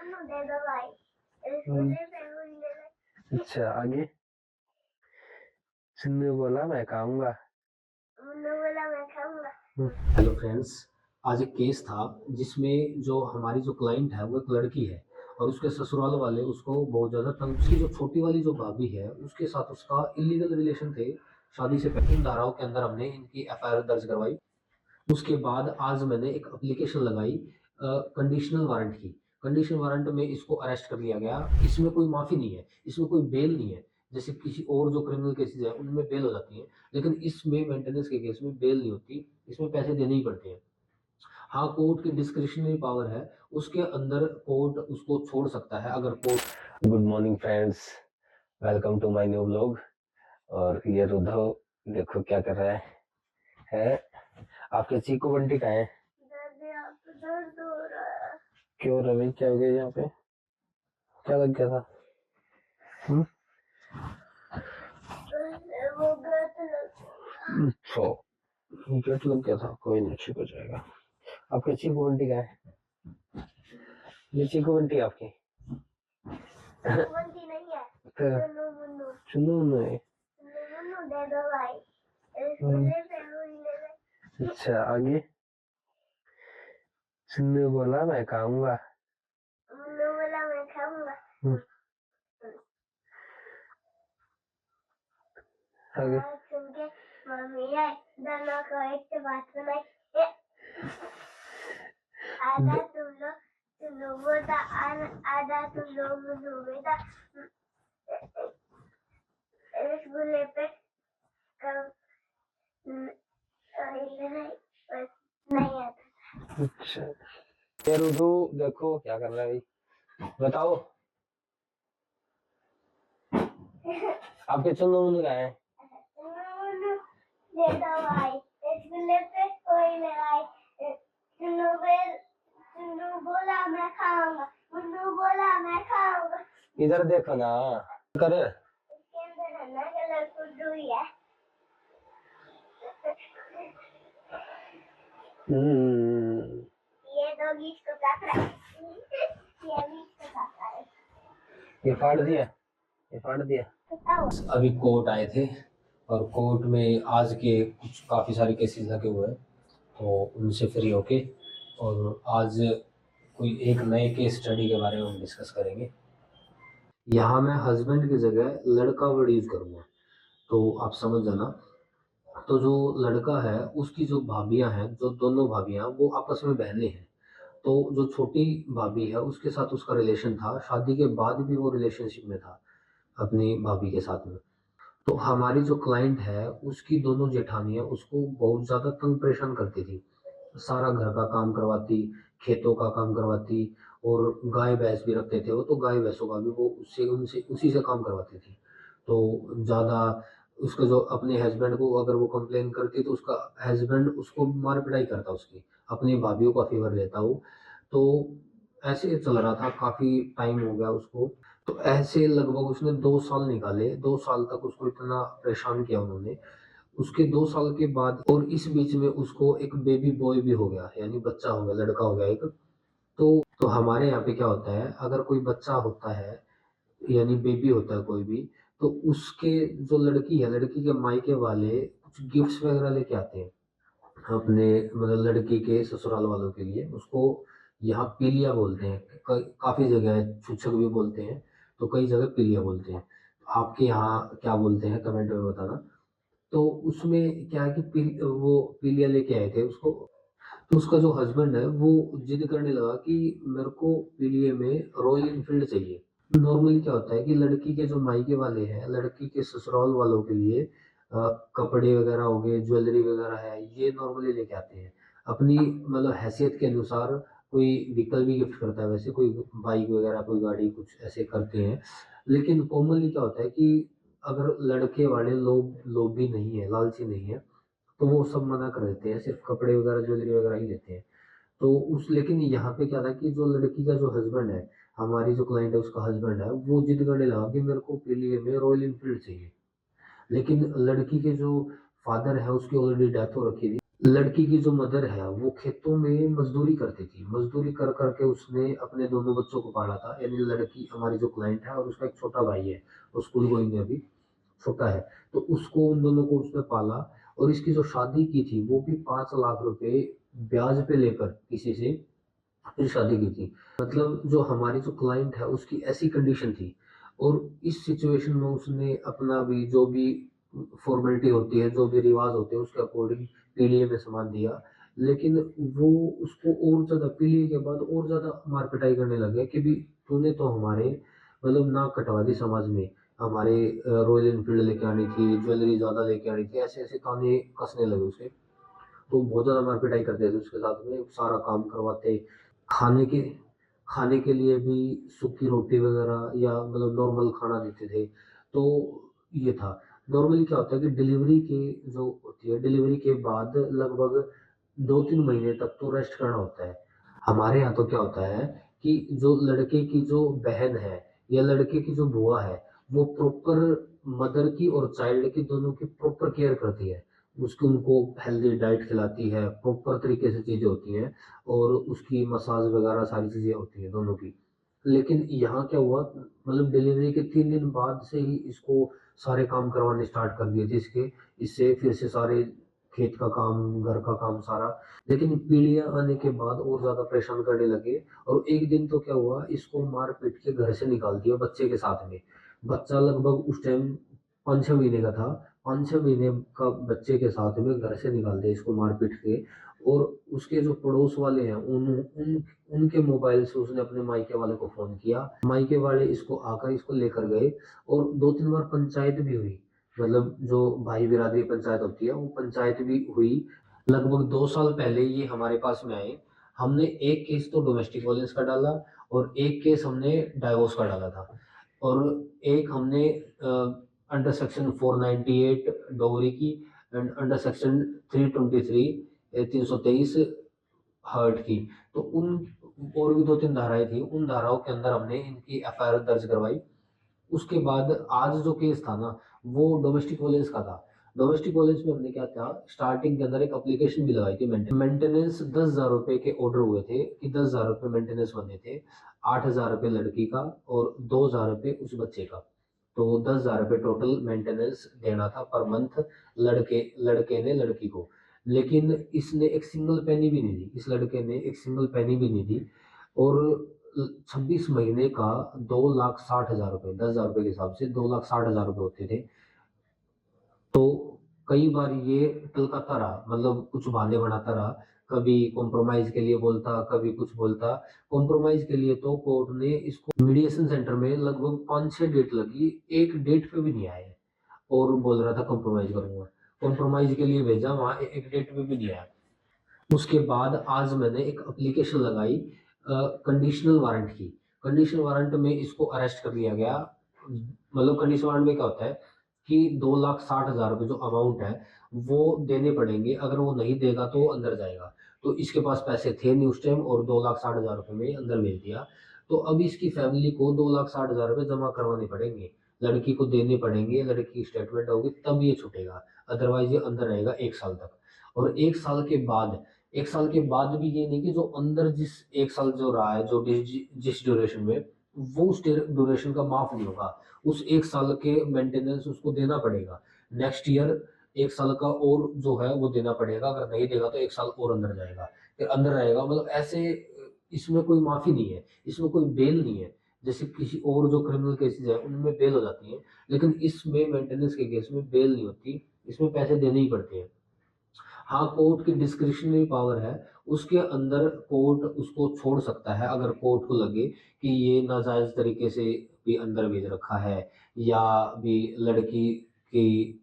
दे दो भाई। अच्छा आगे। सिन्नू बोला मैं खाऊंगा। हेलो फ्रेंड्स, आज एक केस था जिसमें जो हमारी जो क्लाइंट है वो एक लड़की है और उसके ससुराल वाले उसको बहुत ज़्यादा तंग। उसकी जो छोटी वाली जो भाभी है उसके साथ उसका इलीगल रिलेशन थे शादी से पहले। इन धाराओं के अंदर हमने इनकी एफआईआर दर्ज करवाई। उसके बाद आज मैंने एक एप्लीकेशन लगाई कंडीशनल वारंट की। कंडीशनल वारंट में इसको अरेस्ट कर लिया गया। इसमें कोई माफ़ी नहीं है, इसमें कोई बेल नहीं है। जैसे किसी और जो क्रिमिनल केसेस है उनमें बेल हो जाती है, लेकिन इसमें मेंटेनेंस के केस में बेल नहीं होती, इसमें पैसे देने ही पड़ते हैं। हाँ, कोर्ट की डिस्क्रिशनरी पावर है, उसके अंदर कोर्ट उसको छोड़ सकता है अगर court. Good morning friends, welcome to my new vlog. और ये रुद्धव देखो क्या कर रहा है? आपके चीकू बंटी कहाँ है? दर्द हो रहा है। क्यों रवि, क्या हो गया? यहाँ पे क्या लग गया था? वो गलत लग तो गेट लग गया था, कोई नहीं, ठीक हो जाएगा। आपके चीकू बंटी कहाँ है? ये चीकू बंटी आपकी बनती नहीं है। तो मुन्नू चुनो नहीं। मुन्नू दे दो भाई। अच्छा आगे। सिन्नू बोला मैं खाऊंगा। मुन्नू बोला मैं खाऊंगा। आगे। सुन के मम्मी है दोनों को एक से बात सुनाई। आधा तुम लोग बोलता आधा तुम लोग मुन्नू बेटा रसगुल्ले पे कब नहीं आता। अच्छा ये रुद्धू देखो क्या कर रहा है भाई, बताओ। आपके चुन्नू मुन्नू कहाँ है? दे दो भाई रसगुल्ले पे कोई लगाई। चुन्नू बोला मैं खाऊंगा। मुन्नू बोला मैं खाऊंगा। इधर देखो ना कर। इसके अंदर अन्ना कलर फुड्डू ही है। ये डॉगी इसको काट रहा है। ये भी इसको काट रहा है। ये फाड़ दिया, ये फाड़ दिया। अभी कोर्ट आए थे और कोर्ट में आज के कुछ काफ़ी सारे केसेस लगे हुए हैं, तो उनसे फ्री होके और आज कोई एक नए केस स्टडी के बारे में हम डिस्कस करेंगे। यहाँ मैं हस्बैंड की जगह लड़का वर्ड यूज़ करूँगा, तो आप समझ जाना। तो जो लड़का है उसकी जो भाभियाँ हैं, जो दोनों भाभियाँ वो आपस में बहनें हैं। तो जो छोटी भाभी है उसके साथ उसका रिलेशन था, शादी के बाद भी वो रिलेशनशिप में था अपनी भाभी के साथ में। तो हमारी जो क्लाइंट है उसकी दोनों जेठानियाँ उसको बहुत ज़्यादा तंग परेशान करती थी। सारा घर का काम करवाती, खेतों का काम करवाती और गाय भैंस भी रखते थे वो, तो गाय भैंसों का भी वो उससे उनसे उसी से काम करवाती थी। तो ज़्यादा उसका जो अपने हस्बैंड को अगर वो कंप्लेन करती तो उसका हस्बैंड उसको मार पिटाई करता, उसकी अपनी भाभीियों का फेवर लेता वो। तो ऐसे चल रहा था, काफ़ी टाइम हो गया उसको। तो ऐसे लगभग उसने 2 साल निकाले, 2 साल तक उसको इतना परेशान किया उन्होंने। उसके 2 साल के बाद और इस बीच में उसको एक बेबी बॉय भी हो गया, यानी बच्चा हो गया, लड़का हो गया एक। तो हमारे यहाँ पे क्या होता है, अगर कोई बच्चा होता है यानी बेबी होता है कोई भी, तो उसके जो लड़की है, लड़की के मायके वाले कुछ गिफ्ट्स वगैरह लेके आते हैं अपने, मतलब लड़की के ससुराल वालों के लिए। उसको यहाँ पीलिया बोलते हैं, काफ़ी जगह छुच्छक भी बोलते हैं, तो कई जगह पीलिया बोलते हैं। आपके यहाँ क्या बोलते हैं कमेंट में बताना। तो उसमें क्या है कि वो पीलिया लेके आए थे उसको। तो उसका जो हस्बैंड है वो जिद करने लगा कि मेरे को पीलिये में रॉयल इनफील्ड चाहिए। नॉर्मली क्या होता है कि लड़की के जो मायके वाले हैं, लड़की के ससुराल वालों के लिए कपड़े वगैरह हो गए, ज्वेलरी वगैरह है, ये नॉर्मली लेके आते हैं अपनी मतलब हैसियत के अनुसार। कोई व्हीकल भी गिफ्ट करता है, वैसे कोई बाइक वगैरह, कोई गाड़ी, कुछ ऐसे करते हैं। लेकिन कॉमनली क्या होता है कि अगर लड़के वाले लोभी नहीं है, लालची नहीं है, तो वो सब मना कर देते हैं, सिर्फ कपड़े वगैरह, ज्वेलरी वगैरह ही लेते हैं। तो उस लेकिन यहाँ पे क्या था कि जो लड़की का जो हस्बैंड है, हमारी जो क्लाइंट है उसका हस्बैंड है, वो जिद करने लगा कि मेरे को पीलिये में रॉयल इनफील्ड चाहिए। लेकिन लड़की के जो फादर है उसकी ऑलरेडी डेथ हो रखी थी, लड़की की जो मदर है वो खेतों में मजदूरी करती थी, मजदूरी कर करके उसने अपने दोनों बच्चों को पाला था। यानी लड़की हमारी जो क्लाइंट है और उसका एक छोटा भाई है, वो स्कूल गोइंग है अभी, छोटा है, तो उसको उन दोनों को उसने पाला। और इसकी जो शादी की थी वो भी 5 लाख रुपए ब्याज पे लेकर किसी से फिर शादी की थी। मतलब जो हमारी जो क्लाइंट है उसकी ऐसी कंडीशन थी, और इस सिचुएशन में उसने अपना भी जो भी फॉर्मेलिटी होती है, जो भी रिवाज होते हैं उसके अकॉर्डिंग पीलिए में सामान दिया। लेकिन वो उसको और ज्यादा पीलिए के बाद और ज्यादा मार पिटाई करने लगे कि भी तूने तो हमारे मतलब नाक कटवा दी समाज में, हमारे रॉयल एनफील्ड लेके आनी थी, ज्वेलरी ज्यादा लेके आनी थी, ऐसे ऐसे ताने कसने लगे उसे। तो बहुत ज़्यादा मार पिटाई करते थे उसके साथ में, सारा काम करवाते। खाने के खाने के लिए भी सूखी रोटी वगैरह या मतलब नॉर्मल खाना देते थे। तो ये था। नॉर्मली क्या होता है कि डिलीवरी के जो होती है, डिलीवरी के बाद लगभग 2-3 महीने तक तो रेस्ट करना होता है। हमारे यहाँ तो क्या होता है कि जो लड़के की जो बहन है या लड़के की जो बुआ है, वो प्रॉपर मदर की और चाइल्ड की दोनों की प्रॉपर केयर करती है। उसकी उनको हेल्दी डाइट खिलाती है, प्रॉपर तरीके से चीज़ें होती हैं, और उसकी मसाज वगैरह सारी चीज़ें होती हैं दोनों की। लेकिन यहाँ क्या हुआ, मतलब डिलीवरी के 3 दिन बाद से ही इसको सारे काम करवाने स्टार्ट कर दिए थे इसके। इससे फिर से सारे खेत का काम, घर का काम सारा। लेकिन पीढ़ियाँ आने के बाद और ज़्यादा परेशान करने लगे। और एक दिन तो क्या हुआ, इसको मार पीट के घर से निकाल दिया बच्चे के साथ में। बच्चा लगभग उस टाइम 5-6 महीने का था। 5-6 महीने का बच्चे के साथ में घर से निकाल दिया इसको मार पीट के। और उसके जो पड़ोस वाले हैं उनके मोबाइल से उसने अपने मायके वाले को फोन किया, मायके वाले इसको आकर इसको लेकर गए। और 2-3 बार पंचायत भी हुई, मतलब जो भाई बिरादरी पंचायत होती है वो पंचायत भी हुई। लगभग 2 साल पहले ये हमारे पास में आए। हमने एक केस तो डोमेस्टिक वायलेंस का डाला, और एक केस हमने डाइवोर्स का डाला था, और एक हमने अंडर सेक्शन 498 डोगरी की, एंड अंडर सेक्शन 323 323 हर्ट की। तो उन और भी 2-3 धाराएं थी, उन धाराओं के अंदर हमने इनकी एफआईआर दर्ज करवाई। उसके बाद आज जो केस था ना, वो डोमेस्टिक वायलेंस का था। डोमेस्टिक वायलेंस में हमने क्या था, स्टार्टिंग के अंदर एक एप्लीकेशन भी लगाई थी। मेंटेनेंस 10,000 रुपए के ऑर्डर हुए थे कि 10,000 रुपए मेंटेनेंस बने थे। 8,000 रुपए लड़की का और 2,000 रुपए उस बच्चे का। तो 10,000 रुपए टोटल मेंटेनेंस देना था पर मंथ, लड़के लड़के ने लड़की को। लेकिन इसने एक सिंगल पेनी भी नहीं दी, इस लड़के ने एक सिंगल पेनी भी नहीं दी। और 26 महीने का 2,60,000 रुपए, 10,000 रुपए के हिसाब से 2,60,000 रुपए होते थे। तो कई बार ये टलकाता रहा, मतलब कुछ बहाने बनाता रहा। कभी कॉम्प्रोमाइज के लिए बोलता, कभी कुछ बोलता। कॉम्प्रोमाइज के लिए तो कोर्ट ने इसको मीडिएशन सेंटर में लगभग 5-6 डेट लगी, एक डेट पे भी नहीं आए, और बोल रहा था कॉम्प्रोमाइज करूंगा। कॉम्प्रोमाइज के लिए भेजा, वहां एक डेट पे भी नहीं आया। उसके बाद आज मैंने एक एप्लीकेशन लगाई कंडीशनल वारंट की। कंडीशनल वारंट में इसको अरेस्ट कर लिया गया। मतलब कंडीशनल वारंट में क्या होता है कि 2,60,000 रुपए जो अमाउंट है वो देने पड़ेंगे, अगर वो नहीं देगा तो वो अंदर जाएगा। तो इसके पास पैसे थे नहीं उस टाइम, और 2,60,000 रुपए में अंदर भेज दिया। तो अब इसकी फैमिली को 2,60,000 रुपए जमा करवाने पड़ेंगे, लड़की को देने पड़ेंगे, लड़की की स्टेटमेंट होगी तब ये छूटेगा, अदरवाइज ये अंदर रहेगा 1 साल तक। और 1 साल के बाद भी ये नहीं कि जो अंदर जिस 1 साल जो रहा है, जो जिस ड्यूरेशन में, वो उस ड्यूरेशन का माफ नहीं होगा। उस 1 साल के मेंटेनेंस उसको देना पड़ेगा। नेक्स्ट ईयर 1 साल का और जो है वो देना पड़ेगा, अगर नहीं देगा तो 1 साल और अंदर जाएगा, फिर अंदर रहेगा। मतलब ऐसे इसमें कोई माफी नहीं है, इसमें कोई बेल नहीं है। जैसे किसी और जो क्रिमिनल केसेस है उनमें बेल हो जाती है, लेकिन इसमें मेंटेनेंस के केस में बेल नहीं होती, इसमें पैसे देने ही पड़ते हैं। हाँ, कोर्ट की डिस्क्रिशनरी पावर है, उसके अंदर कोर्ट उसको छोड़ सकता है अगर कोर्ट को लगे कि ये नाजायज तरीके से भी अंदर भेज रखा है, या भी लड़की की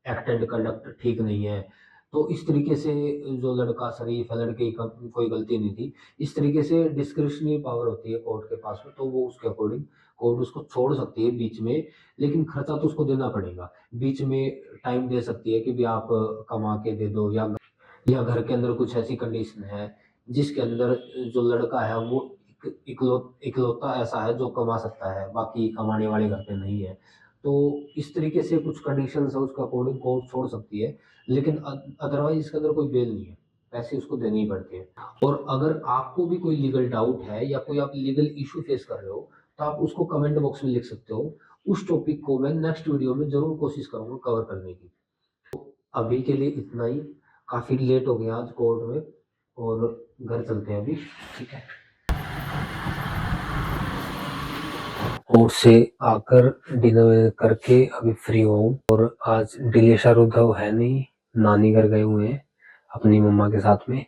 एक्ट एंड कंडक्ट ठीक नहीं है। तो इस तरीके से जो लड़का शरीफ है, लड़के का कोई गलती नहीं थी, इस तरीके से डिस्क्रिशनरी पावर होती है कोर्ट के पास में, तो वो उसके अकॉर्डिंग कोर्ट उसको छोड़ सकती है बीच में। लेकिन खर्चा तो उसको देना पड़ेगा। बीच में टाइम दे सकती है कि भी आप कमा के दे दो, या घर के अंदर कुछ ऐसी कंडीशन है जिसके अंदर जो लड़का है वो इकलौता ऐसा है जो कमा सकता है, बाकी कमाने वाले घर पे नहीं है। तो इस तरीके से कुछ कंडीशंस है उसका अकॉर्डिंग कोर्ट छोड़ सकती है, लेकिन अदरवाइज इसके अंदर कोई बेल नहीं है, पैसे उसको देने ही पड़ते हैं। और अगर आपको भी कोई लीगल डाउट है या कोई आप लीगल इशू फेस कर रहे हो तो आप उसको कमेंट बॉक्स में लिख सकते हो। उस टॉपिक को मैं नेक्स्ट वीडियो में ज़रूर कोशिश करूँगा कवर करने की। तो अभी के लिए इतना ही, काफ़ी लेट हो गया आज कोर्ट में और घर चलते हैं अभी, ठीक है। कोर्ट से आकर डिनर करके अभी फ्री हुआ और आज दिलेश और उद्धव है नहीं, नानी घर गए हुए हैं अपनी मम्मा के साथ में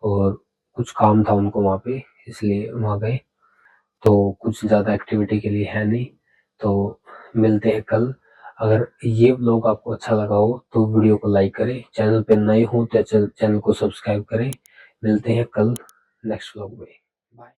और कुछ काम था उनको वहाँ पे, इसलिए वहाँ गए। तो कुछ ज़्यादा एक्टिविटी के लिए है नहीं, तो मिलते हैं कल। अगर ये व्लॉग आपको अच्छा लगा हो तो वीडियो को लाइक करें, चैनल पे नए हो तो चैनल को सब्सक्राइब करें। मिलते हैं कल नेक्स्ट व्लॉग में। बाय।